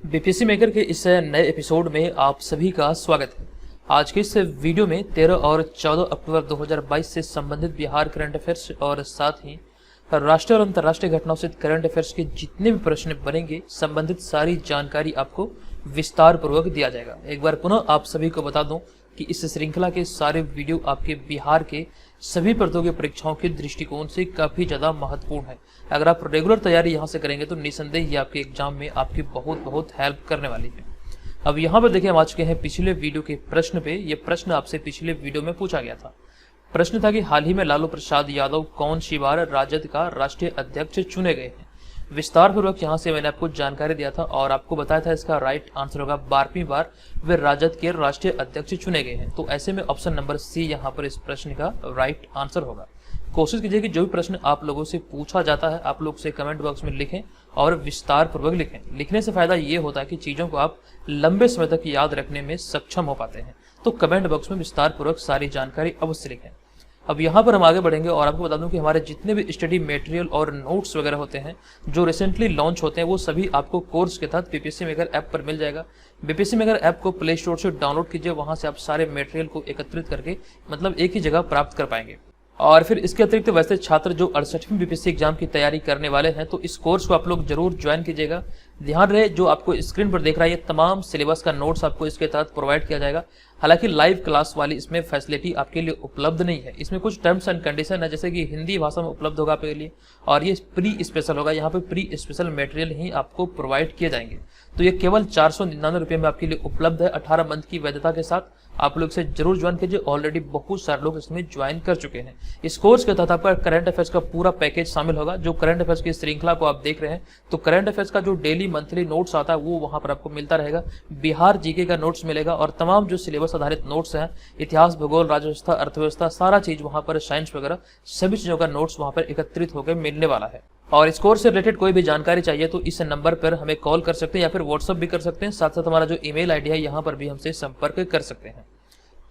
BPSC maker के इस नए एपिसोड में आप सभी का स्वागत है। आज के इस वीडियो में 13 और 14 अक्टूबर 2022 से संबंधित बिहार करंट अफेयर्स और साथ ही राष्ट्रीय और अंतर्राष्ट्रीय घटनाओं से करंट अफेयर्स के जितने भी प्रश्न बनेंगे संबंधित सारी जानकारी आपको विस्तार पूर्वक दिया जाएगा। एक बार पुनः आप सभी को बता दूं कि इस श्रृंखला के सारे वीडियो आपके बिहार के सभी प्रतियोगी परीक्षाओं के दृष्टिकोण से काफी ज्यादा महत्वपूर्ण है। अगर आप रेगुलर तैयारी यहाँ से करेंगे तो निसंदेह ही आपके एग्जाम में आपकी बहुत हेल्प करने वाली है। अब यहाँ पर देखिए हम आ चुके हैं पिछले वीडियो के प्रश्न पे। ये प्रश्न आपसे पिछले वीडियो में पूछा गया था। प्रश्न था कि हाल ही में लालू प्रसाद यादव कौन सी बार राजद का राष्ट्रीय अध्यक्ष चुने गए हैं। विस्तार पूर्वक यहाँ से मैंने आपको जानकारी दिया था और आपको बताया था इसका राइट आंसर होगा 12वीं बार वे राजद के राष्ट्रीय अध्यक्ष चुने गए हैं। तो ऐसे में ऑप्शन नंबर सी यहाँ पर इस प्रश्न का राइट आंसर होगा। कोशिश कीजिए कि जो भी प्रश्न आप लोगों से पूछा जाता है आप लोग से कमेंट बॉक्स में लिखें और विस्तार पूर्वक लिखें। लिखने से फायदा ये होता है कि चीजों को आप लंबे समय तक याद रखने में सक्षम हो पाते हैं। तो कमेंट बॉक्स में विस्तार पूर्वक सारी जानकारी अवश्य लिखें। अब यहाँ पर हम आगे बढ़ेंगे और आपको बता दूं कि हमारे जितने भी स्टडी मटेरियल और नोट्स वगैरह होते हैं जो रिसेंटली लॉन्च होते हैं वो सभी आपको कोर्स के तहत बीपीएससी मेकर ऐप पर मिल जाएगा। बीपीएससी मेकर ऐप को प्ले स्टोर से डाउनलोड कीजिए, वहां से आप सारे मटेरियल को एकत्रित करके मतलब एक ही जगह प्राप्त कर पाएंगे। और फिर इसके अतिरिक्त वैसे छात्र जो 68वीं बीपीएससी एग्जाम की तैयारी करने वाले हैं तो इस कोर्स को आप लोग जरूर ज्वाइन कीजिएगा। ध्यान रहे जो आपको स्क्रीन पर देख रहा है ये तमाम सिलेबस का नोट्स आपको इसके तहत प्रोवाइड किया जाएगा। हालांकि लाइव क्लास वाली इसमें फैसिलिटी आपके लिए उपलब्ध नहीं है। इसमें कुछ टर्म्स एंड कंडीशन है जैसे कि हिंदी भाषा में उपलब्ध होगा आपके लिए और ये प्री स्पेशल होगा। यहाँ पे प्री स्पेशल मटेरियल ही आपको प्रोवाइड किए जाएंगे। तो ये केवल 499 रुपये में आपके लिए उपलब्ध है 18 मंथ की वैधता के साथ। आप लोग से जरूर ज्वाइन कीजिए। ऑलरेडी बहुत सारे लोग इसमें ज्वाइन कर चुके हैं। इस कोर्स के तहत आपका करंट अफेयर्स का पूरा पैकेज शामिल होगा। जो करंट अफेयर्स की श्रृंखला को आप देख रहे हैं तो करंट अफेयर्स का जो डेली मंथली नोट्स आता है वो वहां पर आपको मिलता रहेगा। बिहार जीके का नोट्स मिलेगा और तमाम जो सिलेबस आधारित नोट्स हैं इतिहास, भूगोल, राजव्यवस्था, अर्थव्यवस्था, सारा चीज वहां पर, साइंस वगैरह सभी चीजों का नोट्स वहां पर एकत्रित होकर मिलने वाला है। और इस कोर्स से रिलेटेड कोई भी जानकारी चाहिए तो इस नंबर पर हमें कॉल कर सकते हैं या फिर व्हाट्सअप भी कर सकते हैं। साथ साथ हमारा जो ईमेल आईडी है यहाँ पर भी हमसे संपर्क कर सकते हैं।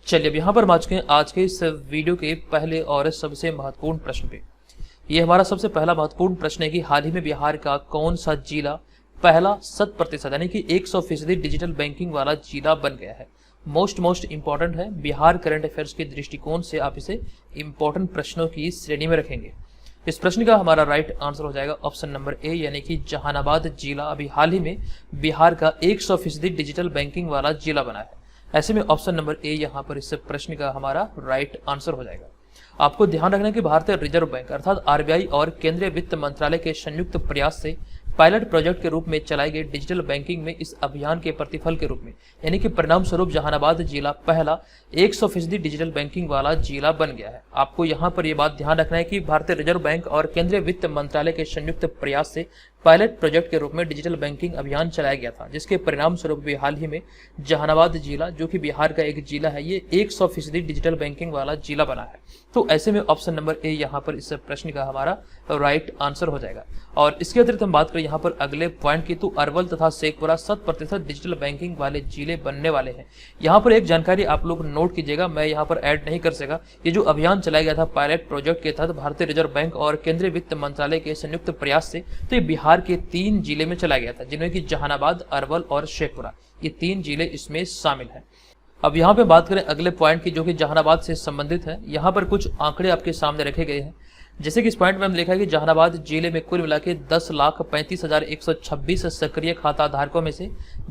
चलिए अब यहाँ पर आ चुके हैं आज के इस वीडियो के पहले और सबसे महत्वपूर्ण प्रश्न पे। ये हमारा सबसे पहला महत्वपूर्ण प्रश्न है कि हाल ही में बिहार का कौन सा जिला पहला 100% यानी कि 100% डिजिटल बैंकिंग वाला जिला बन गया है। मोस्ट इंपॉर्टेंट है। बिहार करंट अफेयर्स के दृष्टिकोण से आप इसे इंपॉर्टेंट प्रश्नों की श्रेणी में रखेंगे। इस प्रश्न का हमारा राइट आंसर हो जाएगा ऑप्शन नंबर ए यानी कि जहानाबाद जिला अभी हाल ही में बिहार का 100% डिजिटल बैंकिंग वाला जिला बना है। ऐसे में ऑप्शन नंबर ए यहाँ पर इस प्रश्न का हमारा राइट आंसर हो जाएगा। आपको ध्यान रखना है कि भारतीय रिजर्व बैंक अर्थात आरबीआई और केंद्रीय वित्त मंत्रालय के संयुक्त प्रयास से पायलट प्रोजेक्ट के रूप में चलाई गई डिजिटल बैंकिंग में इस अभियान के प्रतिफल के रूप में यानी कि परिणाम स्वरूप जहानाबाद जिला पहला 100% डिजिटल बैंकिंग वाला जिला बन गया है। आपको यहाँ पर यह बात ध्यान रखना है कि भारतीय रिजर्व बैंक और केंद्रीय वित्त मंत्रालय के संयुक्त प्रयास से पायलट प्रोजेक्ट के रूप में डिजिटल बैंकिंग अभियान चलाया गया था, जिसके परिणाम स्वरूप भी हाल ही में जहानाबाद जिला जो कि बिहार का एक जिला है ये 100% डिजिटल बैंकिंग वाला जिला बना है। तो ऐसे में ऑप्शन नंबर ए यहाँ पर इस प्रश्न का हमारा राइट आंसर हो जाएगा। और इसके अतिरिक्त हम बात करें यहाँ पर अगले पॉइंट की तो अरवल तथा शेखपुरा 100% डिजिटल बैंकिंग वाले जिले बनने वाले हैं। यहाँ पर एक जानकारी आप लोग नोट कीजिएगा, मैं यहाँ पर ऐड नहीं कर सका। ये जो अभियान चलाया गया था पायलट प्रोजेक्ट के तहत भारतीय रिजर्व बैंक और केंद्रीय वित्त मंत्रालय के संयुक्त प्रयास से, तो ये बिहार के 3 जिले में चला गया था जिनमें कि जहानाबाद, अरवल और शेखपुरा, ये 3 जिले इसमें शामिल हैं। अब यहाँ पे बात करें अगले पॉइंट की जो कि जहानाबाद से संबंधित है। यहाँ पर कुछ आंकड़े आपके सामने रखे गए हैं। जैसे कि इस पॉइंट में हम लिखा है कि जहानाबाद जिले में कुल मिला के 10,35,126 सक्रिय खाता धारकों में से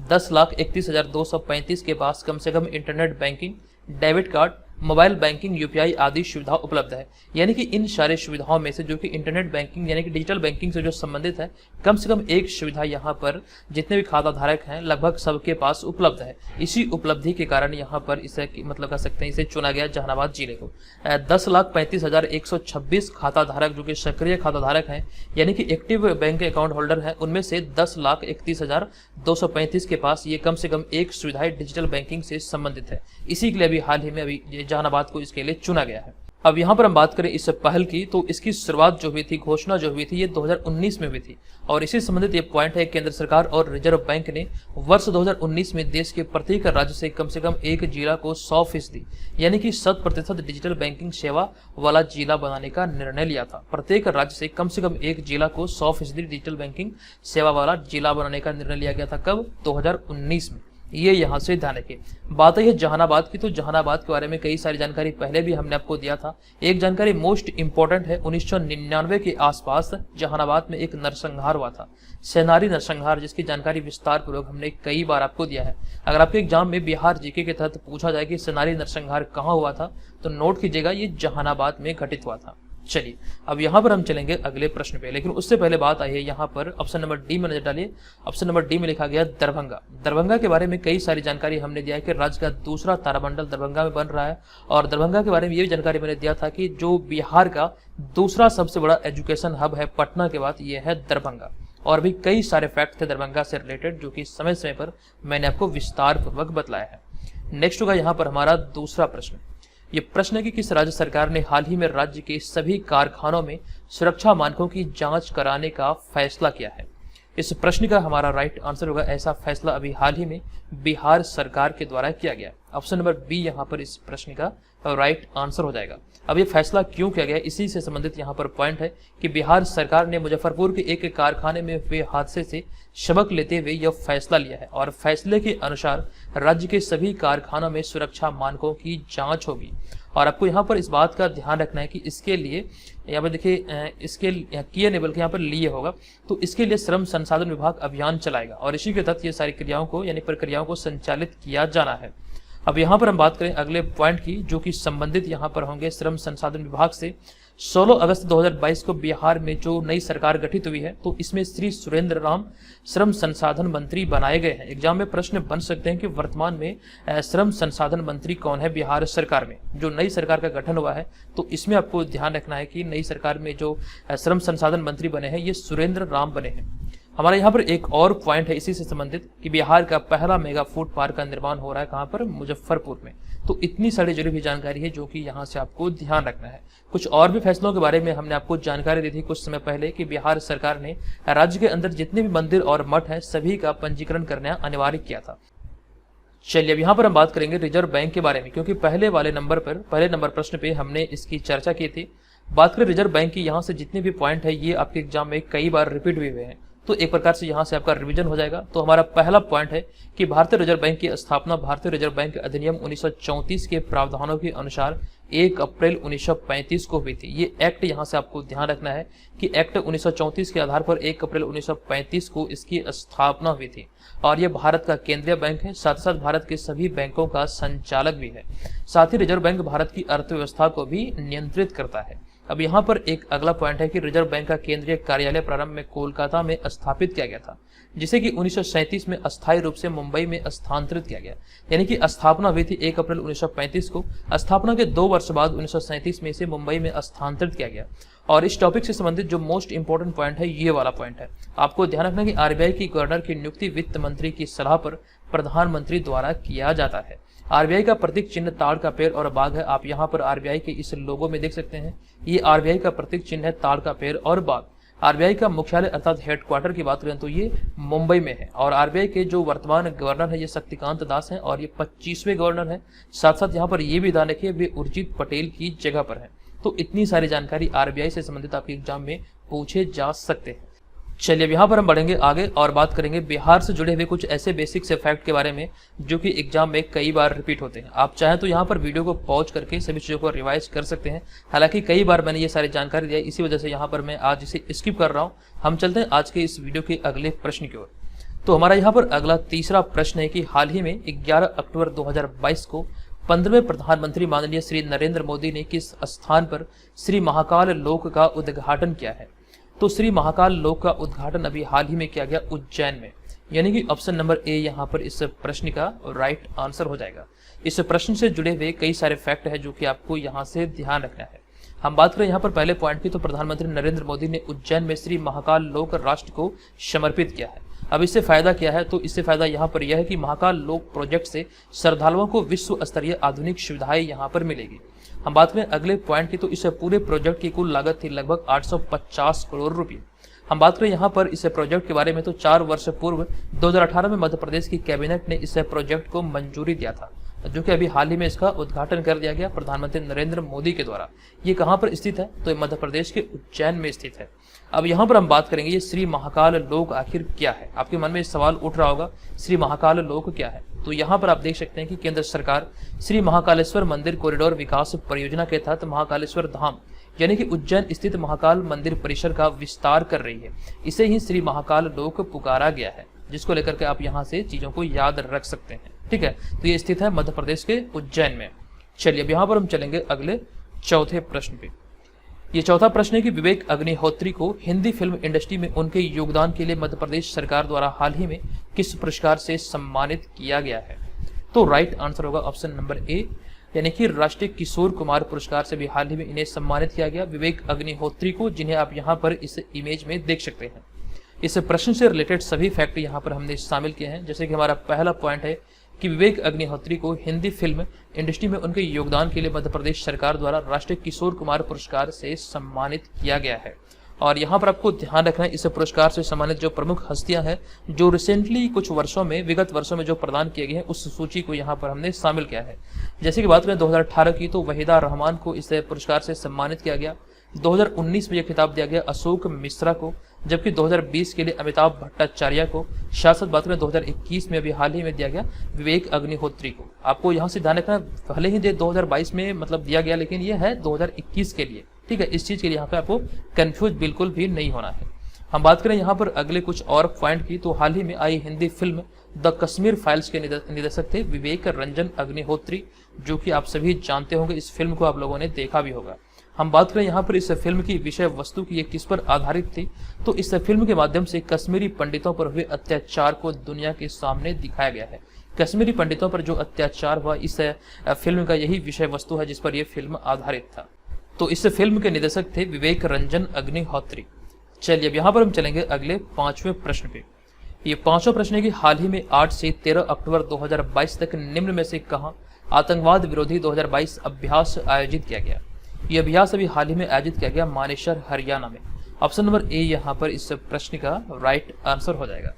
10,31,235 के पास कम से कम internet banking, debit card, mobile banking, UPI आदि सुविधा उपलब्ध है। यानी कि इन सारे सुविधाओं में से जो कि इंटरनेट बैंकिंग यानी कि डिजिटल बैंकिंग से जो संबंधित है कम से कम एक सुविधा यहाँ पर जितने भी खाता धारक हैं लगभग सबके पास उपलब्ध है। इसी उपलब्धि के कारण यहाँ पर इसे मतलब कह सकते हैं इसे चुना गया जहानाबाद जिले को। 10,35,126 खाता धारक जो कि सक्रिय खाता धारक हैं यानी कि एक्टिव बैंक अकाउंट होल्डर हैं, उनमें से 10,31,235 के पास ये कम से कम एक सुविधा डिजिटल बैंकिंग से संबंधित है। इसी के लिए अभी हाल ही में अभी जहानाबाद को इसके लिए चुना गया है। अब यहाँ पर हम बात करें इस पहल की, तो इसकी शुरुआत जो हुई थी, घोषणा जो हुई थी, ये 2019 में हुई थी। और इसी संबंधित ये पॉइंट है, केंद्र सरकार और रिजर्व बैंक ने वर्ष 2019 में देश के प्रत्येक राज्य से कम एक जिला को 100% यानी कि 100% डिजिटल बैंकिंग सेवा वाला जिला बनाने का निर्णय लिया था। प्रत्येक राज्य से कम एक जिला को 100% डिजिटल बैंकिंग सेवा वाला जिला बनाने का निर्णय लिया गया था। कब? 2019 में। ये यहाँ से ध्यान रखिए। बात है जहानाबाद की, तो जहानाबाद के बारे में कई सारी जानकारी पहले भी हमने आपको दिया था। एक जानकारी मोस्ट इंपॉर्टेंट है, 1999 के आसपास जहानाबाद में एक नरसंहार हुआ था, सेनारी नरसंहार, जिसकी जानकारी विस्तार पूर्वक हमने कई बार आपको दिया है। अगर आपके एग्जाम में बिहार जीके के तहत पूछा जाए कि सेनारी नरसंहार कहाँ हुआ था, तो नोट कीजिएगा ये जहानाबाद में घटित हुआ था। चलिए अब यहाँ पर हम चलेंगे अगले प्रश्न पे, लेकिन उससे पहले बात आई है यहाँ पर ऑप्शन नंबर डी में नजर डालिए। ऑप्शन नंबर डी में लिखा गया दरभंगा। दरभंगा के बारे में कई सारी जानकारी हमने दिया है कि राज्य का दूसरा तारामंडल दरभंगा में बन रहा है। और दरभंगा के बारे में ये जानकारी मैंने दिया था कि जो बिहार का दूसरा सबसे बड़ा एजुकेशन हब है पटना के बाद, ये है दरभंगा। और भी कई सारे फैक्ट थे दरभंगा से रिलेटेड जो कि समय समय पर मैंने आपको विस्तार पूर्वक बतलाया है। नेक्स्ट होगा यहाँ पर हमारा दूसरा प्रश्न। ये प्रश्न है कि किस राज्य सरकार ने हाल ही में राज्य के सभी कारखानों में सुरक्षा मानकों की जांच कराने का फैसला किया है? इस प्रश्न का हमारा राइट आंसर होगा, ऐसा फैसला अभी हाल ही में बिहार सरकार के द्वारा किया गया। ऑप्शन नंबर बी यहाँ पर इस प्रश्न का राइट आंसर हो जाएगा। अब ये फैसला क्यों किया गया, इसी से संबंधित यहाँ पर पॉइंट है कि बिहार सरकार ने मुजफ्फरपुर के एक कारखाने में हुए हादसे से सबक लेते हुए यह फैसला लिया है। और फैसले के अनुसार राज्य के सभी कारखानों में सुरक्षा मानकों की जांच होगी। और आपको यहाँ पर इस बात का ध्यान रखना है कि इसके लिए यहाँ पर देखिए, इसके किए नहीं बल्कि यहाँ पर लिए होगा, तो इसके लिए श्रम संसाधन विभाग अभियान चलाएगा और इसी के तहत ये सारी क्रियाओं को यानी प्रक्रियाओं को संचालित किया जाना है। अब यहाँ पर हम बात करें अगले पॉइंट की, जो कि संबंधित यहाँ पर होंगे श्रम संसाधन विभाग से। 16 अगस्त 2022 को बिहार में जो नई सरकार गठित हुई है, तो इसमें श्री सुरेंद्र राम श्रम संसाधन मंत्री बनाए गए हैं। एग्जाम में प्रश्न बन सकते हैं कि वर्तमान में श्रम संसाधन मंत्री कौन है बिहार सरकार में। जो नई सरकार का गठन हुआ है, तो इसमें आपको ध्यान रखना है कि नई सरकार में जो श्रम संसाधन मंत्री बने हैं, ये सुरेंद्र राम बने हैं। हमारा यहाँ पर एक और पॉइंट है इसी से संबंधित कि बिहार का पहला मेगा फूड पार्क का निर्माण हो रहा है कहाँ पर? मुजफ्फरपुर में। तो इतनी सारी जुड़ी हुई जानकारी है जो कि यहाँ से आपको ध्यान रखना है। कुछ और भी फैसलों के बारे में हमने आपको जानकारी दी थी कुछ समय पहले कि बिहार सरकार ने राज्य के अंदर जितने भी मंदिर और मठ हैं सभी का पंजीकरण करना अनिवार्य किया था। चलिए अब यहाँ पर हम बात करेंगे रिजर्व बैंक के बारे में, क्योंकि पहले नंबर प्रश्न पे हमने इसकी चर्चा की थी। बात करें रिजर्व बैंक की, यहाँ से जितने भी पॉइंट है ये आपके एग्जाम में कई बार रिपीट हुए हैं, तो एक प्रकार से यहाँ से आपका रिवीजन हो जाएगा। तो हमारा पहला पॉइंट है कि भारतीय रिजर्व बैंक की स्थापना भारतीय रिजर्व बैंक अधिनियम 1934 के प्रावधानों के अनुसार 1 अप्रैल 1935 को हुई थी। ये एक्ट यहाँ से आपको ध्यान रखना है कि एक्ट 1934 के आधार पर 1 अप्रैल 1935 को इसकी स्थापना हुई थी। और ये भारत का केंद्रीय बैंक है, साथ ही साथ भारत के सभी बैंकों का संचालक भी है। साथ ही रिजर्व बैंक भारत की अर्थव्यवस्था को भी नियंत्रित करता है। अब यहाँ पर एक अगला पॉइंट है कि रिजर्व बैंक का केंद्रीय कार्यालय प्रारंभ में कोलकाता में स्थापित किया गया था, जिसे कि 1937 में अस्थायी रूप से मुंबई में स्थानांतरित किया गया। यानी कि स्थापना हुई थी 1 अप्रैल 1935 को, स्थापना के 2 वर्ष बाद 1937 में इसे मुंबई में स्थानांतरित किया गया। और इस टॉपिक से संबंधित जो मोस्ट इंपॉर्टेंट पॉइंट है ये वाला पॉइंट है। आपको ध्यान रखना कि आरबीआई की गवर्नर की नियुक्ति वित्त मंत्री की सलाह पर प्रधानमंत्री द्वारा किया जाता है। आरबीआई का प्रतीक चिन्ह ताड़ का पेड़ और बाघ है। आप यहाँ पर आरबीआई के इस लोगो में देख सकते हैं, ये आरबीआई का प्रतीक चिन्ह है ताड़ का पेड़ और बाघ। आरबीआई का मुख्यालय अर्थात हेडक्वार्टर की बात करें तो ये मुंबई में है। और आरबीआई के जो वर्तमान गवर्नर है ये शक्तिकांत दास हैं और ये 25वें गवर्नर हैं। साथ साथ यहाँ पर ये भी ध्यान रखिए वे उर्जित पटेल की जगह पर है। तो इतनी सारी जानकारी आरबीआई से संबंधित आपके एग्जाम में पूछे जा सकते हैं। चलिए अब यहाँ पर हम बढ़ेंगे आगे और बात करेंगे बिहार से जुड़े हुए कुछ ऐसे बेसिक से फैक्ट के बारे में जो कि एग्जाम में कई बार रिपीट होते हैं। आप चाहें तो यहाँ पर वीडियो को पॉज करके सभी चीज़ों को रिवाइज कर सकते हैं। हालांकि कई बार मैंने ये सारी जानकारी दिया, इसी वजह से यहाँ पर मैं आज इसे स्किप कर रहा हूँ। हम चलते हैं आज के इस वीडियो के अगले प्रश्न की ओर। तो हमारा यहाँ पर अगला तीसरा प्रश्न है कि हाल ही में 11 अक्टूबर 2022 को 15वें प्रधानमंत्री माननीय श्री नरेंद्र मोदी ने किस स्थान पर श्री महाकाल लोक का उद्घाटन किया है? तो श्री महाकाल लोक का उद्घाटन अभी हाल ही में किया गया उज्जैन में। यानी कि ऑप्शन नंबर ए यहाँ पर इस प्रश्न का राइट आंसर हो जाएगा। इस प्रश्न से जुड़े हुए कई सारे फैक्ट है जो कि आपको यहाँ से ध्यान रखना है। हम बात करें यहाँ पर पहले पॉइंट की, तो प्रधानमंत्री नरेंद्र मोदी ने उज्जैन में श्री महाकाल लोक राष्ट्र को समर्पित किया है। अब इससे फायदा क्या है? तो इससे फायदा यहाँ पर यह है कि महाकाल लोक प्रोजेक्ट से श्रद्धालुओं को विश्व स्तरीय आधुनिक सुविधाएं यहाँ पर मिलेगी। हम बात करें अगले पॉइंट की तो इस पूरे प्रोजेक्ट की कुल लागत थी लगभग 850 करोड़ रुपए। हम बात करें यहाँ पर इस प्रोजेक्ट के बारे में तो 4 वर्ष पूर्व 2018 में मध्य प्रदेश की कैबिनेट ने इस प्रोजेक्ट को मंजूरी दिया था, जो कि अभी हाल ही में इसका उद्घाटन कर दिया गया प्रधानमंत्री नरेंद्र मोदी के द्वारा। ये कहाँ पर स्थित है तो ये मध्य प्रदेश के उज्जैन में स्थित है। अब यहाँ पर हम बात करेंगे ये श्री महाकाल लोक आखिर क्या है। आपके मन में सवाल उठ रहा होगा श्री महाकाल लोक क्या है। तो यहाँ पर आप देख सकते हैं कि केंद्र सरकार श्री महाकालेश्वर मंदिर कॉरिडोर विकास परियोजना के तहत महाकालेश्वर धाम यानी कि उज्जैन स्थित महाकाल मंदिर परिसर का विस्तार कर रही है। इसे ही श्री महाकाल लोक पुकारा गया है, जिसको लेकर के आप यहाँ से चीजों को याद रख सकते हैं। ठीक है, तो ये स्थित है मध्य प्रदेश के उज्जैन में। चलिए अब यहाँ पर हम चलेंगे अगले चौथे प्रश्न पे। ये चौथा प्रश्न है कि विवेक अग्निहोत्री को हिंदी फिल्म इंडस्ट्री में उनके योगदान के लिए मध्य प्रदेश सरकार द्वारा हाल ही में किस पुरस्कार से सम्मानित किया गया है। तो राइट आंसर होगा ऑप्शन नंबर ए, यानी कि राष्ट्रीय किशोर कुमार पुरस्कार से भी हाल ही में इन्हें सम्मानित किया गया विवेक अग्निहोत्री को, जिन्हें आप यहाँ पर इस इमेज में देख सकते हैं। इस प्रश्न से रिलेटेड सभी फैक्ट यहाँ पर हमने शामिल किए हैं। जैसे कि हमारा पहला पॉइंट है कि विवेक अग्निहोत्री को हिंदी फिल्म इंडस्ट्री में उनके योगदान के लिए मध्य प्रदेश सरकार द्वारा राष्ट्रीय किशोर कुमार पुरस्कार से सम्मानित किया गया है। और यहाँ पर आपको ध्यान रखना है इस पुरस्कार से सम्मानित जो प्रमुख हस्तियां हैं जो रिसेंटली कुछ वर्षों में विगत वर्षों में जो प्रदान किए गए हैं उस सूची को यहाँ पर हमने शामिल किया है। जैसे कि बात करें 2018 की तो वहीदा रहमान को इस पुरस्कार से सम्मानित किया गया। 2019 में यह खिताब दिया गया अशोक मिश्रा को, जबकि 2020 के लिए अमिताभ भट्टाचार्य को। शासक बात करें 2021 में अभी हाल ही में दिया गया विवेक अग्निहोत्री को। आपको यहाँ से ध्यान रखना भले ही 2022 में मतलब दिया गया, लेकिन यह है 2021 के लिए। ठीक है, इस चीज के लिए यहाँ पे आपको कंफ्यूज बिल्कुल भी नहीं होना है। हम बात करें यहाँ पर अगले कुछ और पॉइंट की तो हाल ही में आई Hindi film the Kashmir files के निर्देशक थे विवेक रंजन अग्निहोत्री, जो कि आप सभी जानते होंगे। इस फिल्म को आप लोगों ने देखा भी होगा। हम बात करें यहाँ पर इस फिल्म की विषय वस्तु की ये किस पर आधारित थी तो इस फिल्म के माध्यम से कश्मीरी पंडितों पर हुए अत्याचार को दुनिया के सामने दिखाया गया है। कश्मीरी पंडितों पर जो अत्याचार हुआ इस फिल्म का यही विषय वस्तु है जिस पर यह फिल्म आधारित था। तो इस फिल्म के निर्देशक थे विवेक रंजन अग्निहोत्री। चलिए अब यहाँ पर हम चलेंगे अगले पांचवें प्रश्न पे। ये पांचवा प्रश्न है कि हाल ही में 8 से 13 अक्टूबर 2022 तक निम्न में से कहां आतंकवाद विरोधी 2022 अभ्यास आयोजित किया गया। ये अभ्यास अभी हाल ही में आयोजित किया गया मानेसर हरियाणा में। ऑप्शन नंबर ए यहाँ पर इस प्रश्न का राइट आंसर हो जाएगा।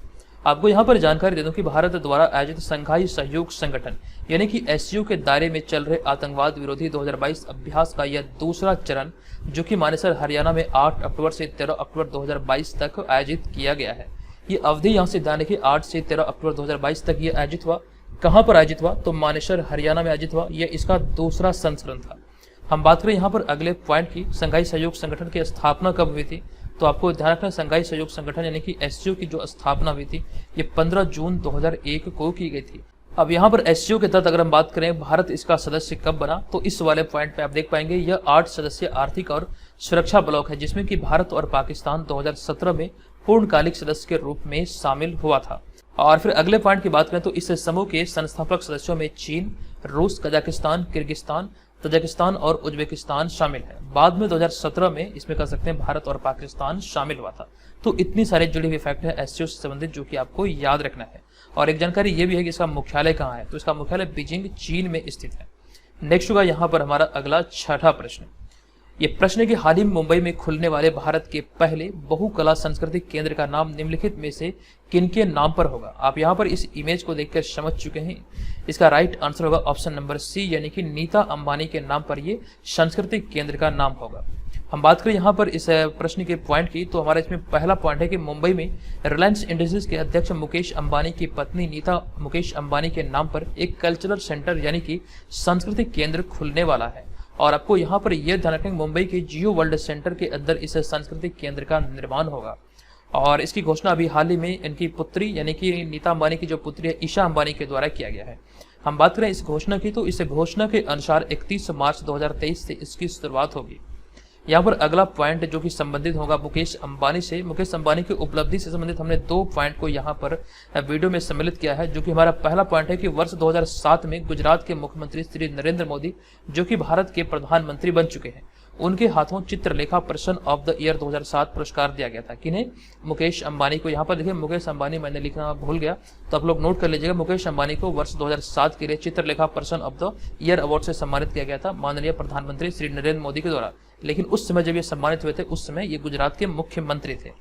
आपको यहाँ पर जानकारी दे दूं कि भारत द्वारा आयोजित संघाई सहयोग संगठन यानी कि एससीओ के दायरे में चल रहे आतंकवाद विरोधी 2022 अभ्यास का यह दूसरा चरण जो कि मानेसर हरियाणा में 8 अक्टूबर से 13 अक्टूबर 2022 तक आयोजित किया गया है। ये अवधि यहाँ से ध्यान रखिए 8 से 13 अक्टूबर 2022 तक ये आयोजित हुआ। कहाँ पर आयोजित हुआ तो मानेसर हरियाणा में आयोजित हुआ। यह इसका दूसरा संस्करण था। हम बात करें यहाँ पर अगले पॉइंट की संघाई सहयोग संगठन की स्थापना कब हुई थी तो आपको ध्यान रखना संघाई सहयोग संगठन यानी कि एससीओ की जो स्थापना हुई थी ये 15 जून 2001 को की गई थी। अब यहाँ पर एससीओ के तहत अगर हम बात करें भारत इसका सदस्य कब बना तो इस वाले पॉइंट पे आप देख पाएंगे यह 8 सदस्यीय आर्थिक और सुरक्षा ब्लॉक है जिसमें कि भारत और पाकिस्तान 2017 में पूर्णकालिक सदस्य के रूप में शामिल हुआ था। और फिर अगले पॉइंट की बात करें तो इस समूह के संस्थापक सदस्यों में चीन, रूस, कजाकिस्तान, किर्गिस्तान, तजाकिस्तान और उज्बेकिस्तान शामिल है। बाद में 2017 में इसमें कह सकते हैं भारत और पाकिस्तान शामिल हुआ था। तो इतनी सारे जुड़ी हुई फैक्ट है एससीओ से संबंधित जो कि आपको याद रखना है। और एक जानकारी ये भी है कि इसका मुख्यालय कहाँ है तो इसका मुख्यालय बीजिंग चीन में स्थित है। नेक्स्ट होगा यहाँ पर हमारा अगला छठा प्रश्न। ये प्रश्न है कि हाल ही में मुंबई में खुलने वाले भारत के पहले बहुकला सांस्कृतिक केंद्र का नाम निम्नलिखित में से किनके नाम पर होगा। आप यहाँ पर इस इमेज को देखकर समझ चुके हैं। इसका राइट आंसर होगा ऑप्शन नंबर सी यानी कि नीता अंबानी के नाम पर ये सांस्कृतिक केंद्र का नाम होगा। हम बात करें यहाँ पर इस प्रश्न के पॉइंट की तो हमारा इसमें पहला पॉइंट है कि मुंबई में रिलायंस इंडस्ट्रीज के अध्यक्ष मुकेश अंबानी की पत्नी नीता मुकेश अंबानी के नाम पर एक कल्चरल सेंटर यानी कि सांस्कृतिक केंद्र खुलने वाला है। और आपको यहाँ पर यह ध्यान रखना मुंबई के जियो वर्ल्ड सेंटर के अंदर इस सांस्कृतिक केंद्र का निर्माण होगा। और इसकी घोषणा अभी हाल ही में इनकी पुत्री यानी कि नीता अंबानी की जो पुत्री है ईशा अंबानी के द्वारा किया गया है। हम बात करें इस घोषणा की तो इस घोषणा के अनुसार 31 मार्च 2023 से इसकी शुरुआत होगी। यहाँ पर अगला पॉइंट जो कि संबंधित होगा मुकेश अंबानी से। मुकेश अंबानी की उपलब्धि से संबंधित हमने 2 पॉइंट को यहाँ पर वीडियो में सम्मिलित किया है। जो कि हमारा पहला पॉइंट है कि वर्ष 2007 में गुजरात के मुख्यमंत्री श्री नरेंद्र मोदी जो कि भारत के प्रधानमंत्री बन चुके हैं उनके हाथों Chitralekha person of the year 2007 पुरस्कार दिया गया था। किन्हें? मुकेश अंबानी को। यहाँ पर देखिए मुकेश अंबानी मैंने लिखना भूल गया, तो आप लोग नोट कर लीजिएगा। मुकेश अंबानी को वर्ष 2007 के लिए Chitralekha person of the year award से सम्मानित किया गया था माननीय प्रधानमंत्री श्री नरेंद्र मोदी के द्वारा। लेकिन उस समय जब ये सम्मानित हुए थे उस समय ये गुजरात के मुख्यमंत्री थे।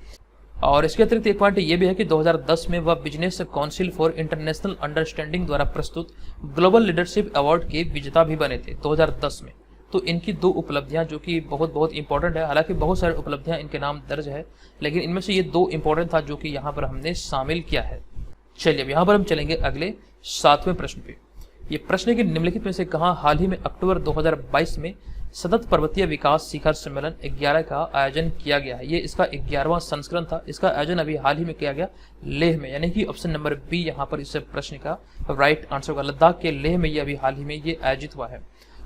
और इसके अतिरिक्त एक पॉइंट ये भी है कि 2010 में वह business council for international understanding द्वारा प्रस्तुत ग्लोबल लीडरशिप अवार्ड के विजेता भी बने थे 2010 में। तो इनकी 2 उपलब्धियां जो कि बहुत इंपॉर्टेंट है, हालांकि बहुत सारी उपलब्धियां इनके नाम दर्ज है, लेकिन इनमें से ये 2 इंपॉर्टेंट था जो कि यहाँ पर हमने शामिल किया है। चलिए अब यहाँ पर हम चलेंगे अगले 7वें प्रश्न पे। ये प्रश्न है कि निम्नलिखित में से कहाँ हाल ही में अक्टूबर 2022 में सतत पर्वतीय विकास शिखर सम्मेलन 11 का आयोजन किया गया है। ये इसका 11वां संस्करण था। इसका आयोजन अभी हाल ही में किया गया लेह में, यानी कि ऑप्शन नंबर बी यहाँ पर इस प्रश्न का राइट आंसर होगा। लद्दाख के लेह में ये अभी हाल ही में ये आयोजित हुआ है।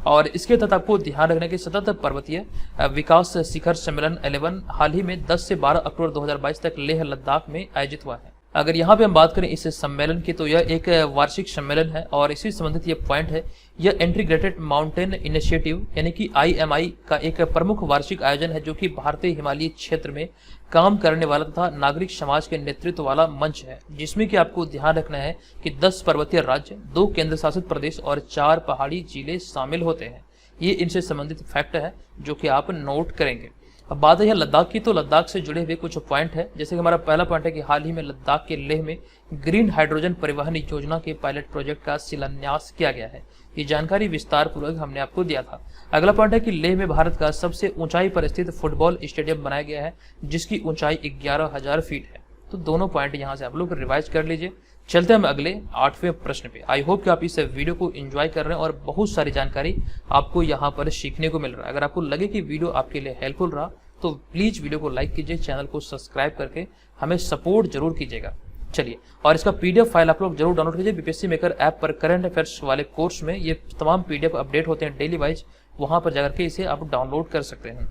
और इसके तहत आपको ध्यान रखने के सतत पर्वतीय विकास शिखर सम्मेलन 11 हाल ही में 10 से 12 अक्टूबर 2022 तक लेह लद्दाख में आयोजित हुआ है। अगर यहाँ पे हम बात करें इस सम्मेलन की तो यह एक वार्षिक सम्मेलन है और इसी संबंधित ये पॉइंट है, यह इंटीग्रेटेड माउंटेन इनिशिएटिव यानी कि IMI का एक प्रमुख वार्षिक आयोजन है जो कि भारतीय हिमालयी क्षेत्र में काम करने वाला तथा नागरिक समाज के नेतृत्व वाला मंच है, जिसमें कि आपको ध्यान रखना है कि 10 पर्वतीय राज्य, 2 केंद्र शासित प्रदेश और 4 पहाड़ी जिले शामिल होते हैं। ये इनसे संबंधित फैक्ट है जो कि आप नोट करेंगे। अब बात है लद्दाख की, तो लद्दाख से जुड़े हुए कुछ पॉइंट है। जैसे कि हमारा पहला पॉइंट है कि हाल ही में लद्दाख के लेह में ग्रीन हाइड्रोजन परिवहन योजना के पायलट प्रोजेक्ट का शिलान्यास किया गया है। ये जानकारी विस्तार पूर्वक हमने आपको दिया था। अगला पॉइंट है कि लेह में भारत का सबसे ऊंचाई पर स्थित फुटबॉल स्टेडियम बनाया गया है जिसकी ऊंचाई 11,000 फीट है। तो दोनों पॉइंट यहाँ से आप लोग रिवाइज कर लीजिए। चलते हैं हम अगले 8वें प्रश्न पे। आई होप कि आप इस वीडियो को एंजॉय कर रहे हैं और बहुत सारी जानकारी आपको यहाँ पर सीखने को मिल रहा है। अगर आपको लगे कि वीडियो आपके लिए हेल्पफुल रहा तो प्लीज वीडियो को लाइक कीजिए, चैनल को सब्सक्राइब करके हमें सपोर्ट जरूर कीजिएगा। चलिए, और इसका PDF फाइल आप लोग जरूर डाउनलोड कीजिए। BPSC मेकर ऐप पर करंट अफेयर्स वाले कोर्स में ये तमाम PDF अपडेट होते हैं डेली वाइज, वहां पर जाकर के इसे आप डाउनलोड कर सकते हैं।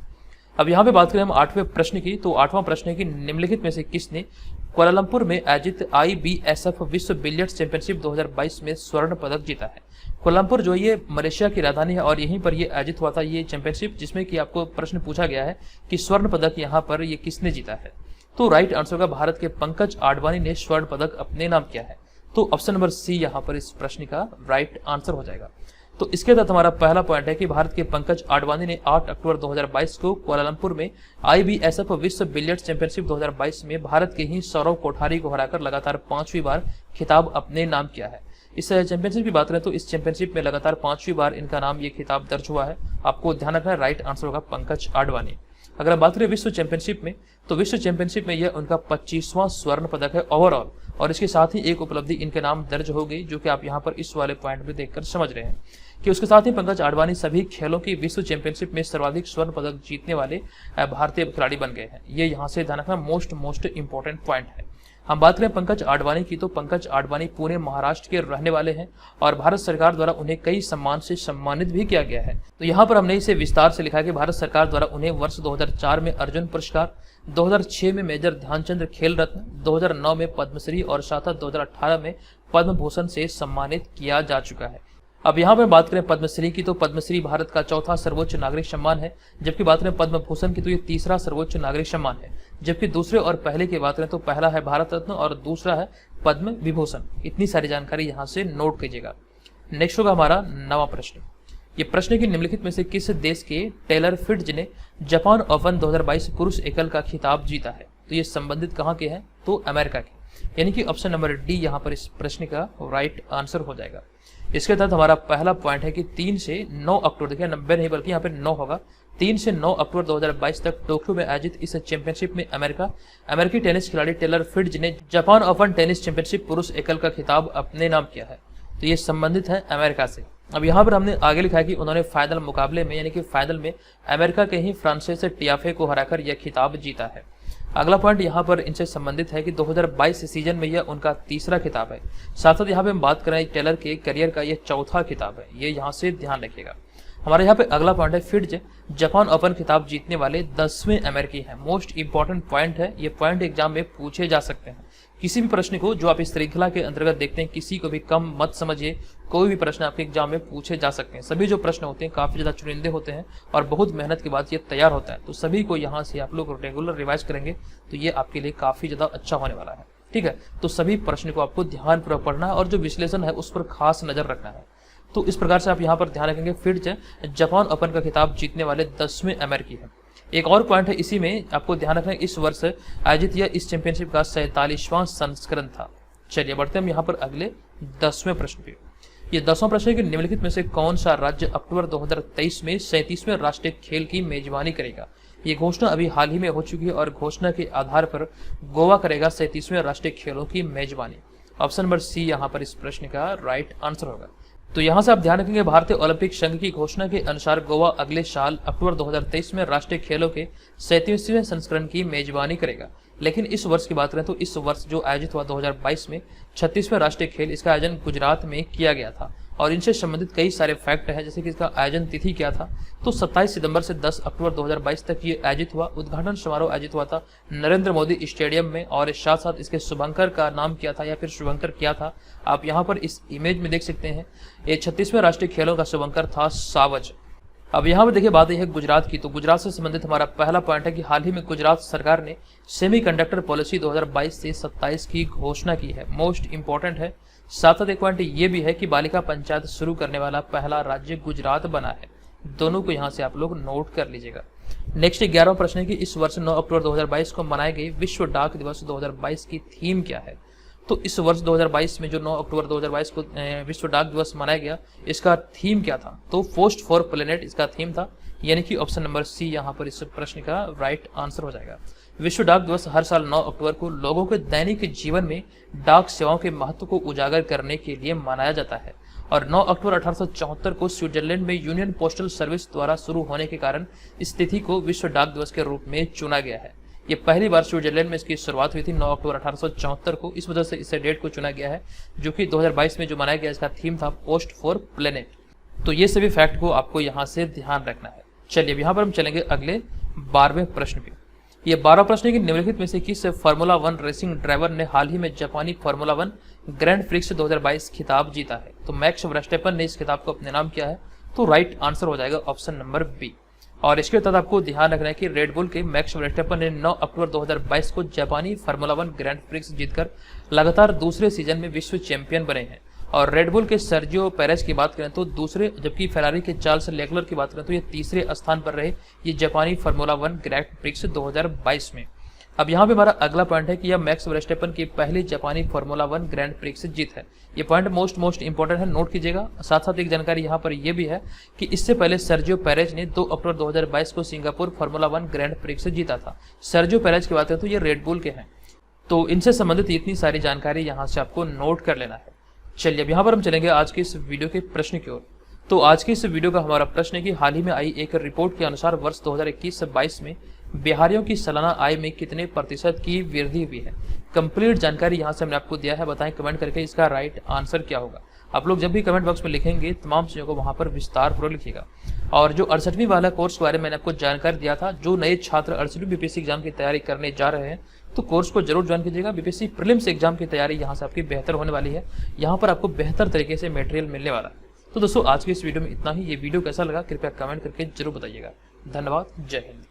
अब यहाँ पे बात करें हम 8वें प्रश्न की, तो 8वां प्रश्न है कि निम्नलिखित में से किसने कुआलालंपुर में आयोजित IBSF विश्व बिलियर्ड्स चैंपियनशिप 2022 में स्वर्ण पदक जीता है। कुआलालंपुर जो ये मलेशिया की राजधानी है और यहीं पर ये आयोजित हुआ था ये चैंपियनशिप, जिसमें कि आपको प्रश्न पूछा गया है कि स्वर्ण पदक यहाँ पर ये किसने जीता है। तो राइट आंसर का भारत के पंकज आडवाणी ने स्वर्ण पदक अपने नाम किया है। तो ऑप्शन नंबर सी यहाँ पर इस प्रश्न का राइट आंसर हो जाएगा। तो इसके तहत हमारा पहला पॉइंट है कि भारत के पंकज आडवाणी ने 8 अक्टूबर 2022 को कुआलालंपुर में IBSF विश्व बिलियर्ड्स चैंपियनशिप 2022 में भारत के ही सौरव कोठारी को हराकर लगातार 5वीं बार खिताब अपने नाम किया है। इस चैंपियनशिप की बात करें तो इस चैंपियनशिप में लगातार 5वीं बार इनका नाम ये खिताब दर्ज हुआ है। आपको ध्यान रखना है, राइट आंसर होगा पंकज आडवाणी। अगर हम बात करें विश्व चैंपियनशिप में, तो विश्व चैंपियनशिप में यह उनका 25वां स्वर्ण पदक है ओवरऑल, और इसके साथ ही एक उपलब्धि इनके नाम दर्ज हो गई जो कि आप यहाँ पर इस वाले पॉइंट में देखकर समझ रहे हैं कि उसके साथ ही पंकज आडवाणी सभी खेलों की विश्व चैंपियनशिप में सर्वाधिक स्वर्ण पदक जीतने वाले भारतीय खिलाड़ी बन गए हैं। ये यहाँ से ध्यान रखना मोस्ट इंपॉर्टेंट पॉइंट है। हम बात करें पंकज आडवाणी की, तो पंकज आडवाणी पुणे महाराष्ट्र के रहने वाले हैं और भारत सरकार द्वारा उन्हें कई सम्मान से सम्मानित भी किया गया है। तो यहाँ पर हमने इसे विस्तार से लिखा है कि भारत सरकार द्वारा उन्हें वर्ष 2004 में अर्जुन पुरस्कार, 2006 में मेजर ध्यानचंद खेल रत्न, 2009 में पद्मश्री और साथ 2018 में पद्म भूषण से सम्मानित किया जा चुका है। अब यहाँ पर बात करें पद्मश्री की, तो पद्मश्री भारत का चौथा सर्वोच्च नागरिक सम्मान है, जबकि बात करें पद्म भूषण की तो ये तीसरा सर्वोच्च नागरिक सम्मान है। जबकि दूसरे और पहले की बात करें तो पहला है भारत रत्न और दूसरा है पद्म विभूषण। इतनी सारी जानकारी यहाँ से नोट कीजिएगा। नेक्स्ट होगा हमारा 9वां प्रश्न। ये प्रश्न की निम्नलिखित में से किस देश के टेलर फिट्ज ने जापान ओपन 2022 पुरुष एकल का खिताब जीता है। तो ये संबंधित कहाँ के हैं, तो अमेरिका के, यानी कि ऑप्शन नंबर डी यहाँ पर इस प्रश्न का राइट आंसर हो जाएगा। इसके तहत हमारा पहला पॉइंट है कि 3 से 9 अक्टूबर, देखिए 90 नहीं बल्कि यहाँ पे 9 होगा, 3 से 9 अक्टूबर 2022 तक टोक्यो में आयोजित इस चैंपियनशिप में अमेरिकी टेनिस खिलाड़ी टेलर फिट्ज ने जापान ओपन टेनिस चैंपियनशिप पुरुष एकल का खिताब अपने नाम किया है। तो ये संबंधित है अमेरिका से। अब यहाँ पर हमने आगे लिखा है कि उन्होंने फाइनल मुकाबले में यानी कि फाइनल में अमेरिका के ही फ्रांसिस टियाफे को हराकर यह खिताब जीता है। अगला पॉइंट यहाँ पर इनसे संबंधित है कि 2022 सीजन में यह उनका तीसरा खिताब है। साथ साथ यहाँ पे हम बात करें टेलर के करियर का यह चौथा खिताब है, ये यहाँ से ध्यान रखिएगा। हमारे यहाँ पे अगला पॉइंट है फिट्ज जापान ओपन खिताब जीतने वाले 10वें अमेरिकी हैं। मोस्ट इंपॉर्टेंट पॉइंट है, ये पॉइंट एग्जाम में पूछे जा सकते हैं। किसी भी प्रश्न को जो आप इस श्रृंखला के अंतर्गत देखते हैं, किसी को भी कम मत समझिए, कोई भी प्रश्न आपके एग्जाम में पूछे जा सकते हैं। सभी जो प्रश्न होते हैं काफी ज्यादा चुनिंदे होते हैं और बहुत मेहनत के बाद ये तैयार होता है, तो सभी को यहाँ से आप लोग रेगुलर रिवाइज करेंगे तो ये आपके लिए काफी ज्यादा अच्छा होने वाला है। ठीक है, तो सभी प्रश्न को आपको ध्यानपूर्वक पढ़ना है और जो विश्लेषण है उस पर खास नजर रखना है। तो इस प्रकार से आप यहाँ पर ध्यान रखेंगे फिट्ज जापान ओपन का खिताब जीतने वाले 10वें अमेरिकी है। एक और पॉइंट है इसी में आपको ध्यान रखना है, इस वर्ष आयोजित यह इस चैंपियनशिप का 47वां संस्करण था। चलिए बढ़ते हैं हम यहाँ पर अगले 10वें प्रश्न पे। ये 10वां प्रश्न है कि निम्नलिखित में से कौन सा राज्य अक्टूबर 2023 में 37वें राष्ट्रीय खेल की मेजबानी करेगा। ये घोषणा अभी हाल ही में हो चुकी है और घोषणा के आधार पर गोवा करेगा 37वें राष्ट्रीय खेलों की मेजबानी। ऑप्शन नंबर सी यहाँ पर इस प्रश्न का राइट आंसर होगा। तो यहाँ से आप ध्यान रखेंगे, भारतीय ओलंपिक संघ की घोषणा के अनुसार गोवा अगले साल अक्टूबर 2023 में राष्ट्रीय खेलों के 37वें संस्करण की मेजबानी करेगा। लेकिन इस वर्ष की बात करें तो इस वर्ष जो आयोजित हुआ 2022 में 36वें राष्ट्रीय खेल, इसका आयोजन गुजरात में किया गया था और इनसे संबंधित कई सारे फैक्ट है, जैसे कि इसका आयोजन तिथि क्या था। तो 27 सितंबर से 10 अक्टूबर 2022 तक ये आयोजित हुआ। उद्घाटन समारोह आयोजित हुआ था नरेंद्र मोदी स्टेडियम में और साथ साथ इसके शुभंकर का नाम क्या था या फिर शुभंकर क्या था, आप यहाँ पर इस इमेज में देख सकते हैं। ये 36वें राष्ट्रीय खेलों का शुभंकर था सावज। अब यहाँ पर देखिए बात यह है गुजरात की, तो गुजरात से संबंधित हमारा पहला पॉइंट है कि हाल ही में गुजरात सरकार ने सेमीकंडक्टर पॉलिसी 2022 से 27 की घोषणा की है। मोस्ट इंपॉर्टेंट है। साथ साथ एक पॉइंट ये भी है कि बालिका पंचायत शुरू करने वाला पहला राज्य गुजरात बना है। दोनों को यहाँ से आप लोग नोट कर लीजिएगा। नेक्स्ट 11वां प्रश्न है कि इस वर्ष 9 अक्टूबर 2022 को मनाए गए विश्व डाक दिवस 2022 की थीम क्या है। तो इस वर्ष 2022 में जो 9 अक्टूबर 2022 को विश्व डाक दिवस मनाया गया, इसका थीम क्या था। तो पोस्ट फॉर प्लेनेट इसका थीम था, यानी कि ऑप्शन नंबर सी यहाँ पर इस प्रश्न का राइट आंसर हो जाएगा। विश्व डाक दिवस हर साल 9 अक्टूबर को लोगों के दैनिक जीवन में डाक सेवाओं के महत्व को उजागर करने के लिए मनाया जाता है और 9 अक्टूबर 1874 को स्विट्जरलैंड में यूनियन पोस्टल सर्विस द्वारा शुरू होने के कारण इस तिथि को विश्व डाक दिवस के रूप में चुना गया है। ये पहली बार स्विट्जरलैंड में इसकी शुरुआत हुई थी 9 अक्टूबर 1874 को, इस वजह से इस डेट को चुना गया है, जो कि 2022 में जो मनाया गया इसका थीम था पोस्ट फॉर प्लेनेट। तो ये सभी फैक्ट को आपको यहाँ से ध्यान रखना है। चलिए अब यहाँ पर हम चलेंगे अगले 12वें प्रश्न पे। ये 12 प्रश्न है कि निम्नलिखित में से किस फार्मूला 1 रेसिंग ड्राइवर ने हाल ही में जापानी फार्मूला 1 ग्रैंड प्रिक्स 2022 खिताब जीता है। तो मैक्स वर्स्टेपन ने इस खिताब को अपने नाम किया है। तो राइट आंसर हो जाएगा ऑप्शन नंबर बी। और इसके तहत आपको ध्यान रखना है कि रेड बुल के मैक्स वर्स्टेपन ने 9 अक्टूबर 2022 को जापानी फार्मूला 1 ग्रैंड प्रिक्स जीतकर लगातार दूसरे सीजन में विश्व चैंपियन बने हैं। और रेड बुल के सर्जियो पेरेज की बात करें तो दूसरे, जबकि फेरारी के चार्ल्स लेक्लर की बात करें तो ये तीसरे स्थान पर रहे ये जापानी फार्मूला 1 ग्रैंड प्रिक्स 2022 में। अब यहाँ पे हमारा अगला पॉइंट है कि यह मैक्स वर्स्टेपन की पहली जापानी फार्मूला 1 ग्रैंड प्रिक्स जीत है। ये पॉइंट मोस्ट इंपॉर्टेंट है, नोट कीजिएगा। साथ साथ एक जानकारी यहाँ पर यह भी है कि इससे पहले सर्जियो पेरेज ने 2 अक्टूबर 2022 को सिंगापुर फार्मूला 1 ग्रैंड प्रिक्स जीता था। सर्जियो पेरेज की बात करें तो ये रेड बुल के हैं। तो इनसे संबंधित इतनी सारी जानकारी यहाँ से आपको नोट कर लेना है। चलिए अब यहाँ पर हम चलेंगे आज के इस वीडियो के प्रश्न की ओर। तो आज के इस वीडियो का हमारा प्रश्न है कि हाल ही में आई एक रिपोर्ट के अनुसार वर्ष 2021 से 22 में बिहारियों की सालाना आय में कितने प्रतिशत की वृद्धि हुई है। कंप्लीट जानकारी यहाँ से हमने आपको दिया है, बताएं कमेंट करके इसका राइट आंसर क्या होगा। आप लोग जब भी कमेंट बॉक्स में लिखेंगे तमाम चीज़ों को वहाँ पर विस्तार पूर्वक लिखिएगा। और जो 68वीं वाला कोर्स के बारे में मैंने आपको जानकारी दिया था, जो नए छात्र 68वीं बीपीएससी एग्जाम की तैयारी करने जा रहे हैं तो कोर्स को जरूर ज्वाइन कीजिएगा। बीपीएससी प्रीलिम्स एग्जाम की तैयारी यहाँ से आपकी बेहतर होने वाली है। यहाँ पर आपको बेहतर तरीके से मटेरियल मिलने वाला है। तो दोस्तों आज की इस वीडियो में इतना ही। ये वीडियो कैसा लगा कृपया कमेंट करके जरूर बताइएगा। धन्यवाद, जय हिंद।